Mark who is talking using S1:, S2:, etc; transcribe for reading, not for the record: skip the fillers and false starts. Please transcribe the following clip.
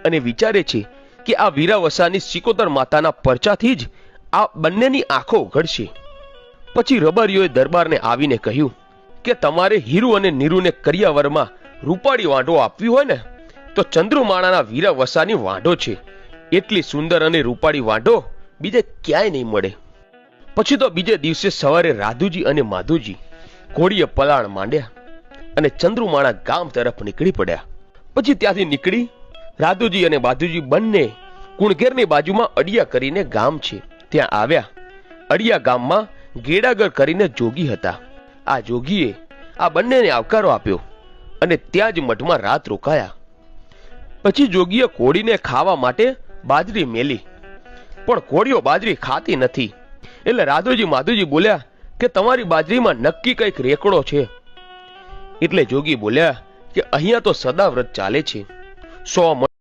S1: અને વિચારે છે કે આ વીરાવસાની સિકોતર માતાના પરચાથી જ આ બંનેની આંખો ઉઘડશે. પછી રબારીઓએ દરબારને આવીને કહ્યું કે તમારે હીરુ અને નીરુને કરિયાવરમાં રૂપાળી વાંઢો આપવી હોય ને તો ચંદ્રુમાણાના વીરાવસાની વાંઢો છે. એટલી સુંદર અને રૂપાળી વાંઢો બીજે ક્યાંય નહીં મળે. પછી તો બીજે દિવસે સવારે રાધુજી અને માધુજી ઘોડીએ પલાણ માંડ્યા અને ચંદ્રુમાણા ગામ તરફ નીકળી પડ્યા. પછી ત્યાંથી નીકળી રાધુજી અને માધુજી બંને કુણઘેરની બાજુમાં અડિયા કરીને ગામ છે ત્યાં આવ્યા. અડિયા ગામમાં ગેડાગર કરીને જોગી હતા. આ જોગીએ આ બંનેને આવકારો આપ્યો અને ત્યાં જ મઠમાં રાત રોકાયા. પછી જોગીએ ઘોડીને ખાવા માટે બાજરી મેલી, પણ ઘોડીઓ બાજરી ખાતી નથી. એટલે રાધુજી માધુજી બોલ્યા કે તમારી બાજરીમાં નક્કી કંઈક રેકડો છે. એટલે જોગી બોલ્યા કે અહીંયા તો સદાવ્રત ચાલે છે, 100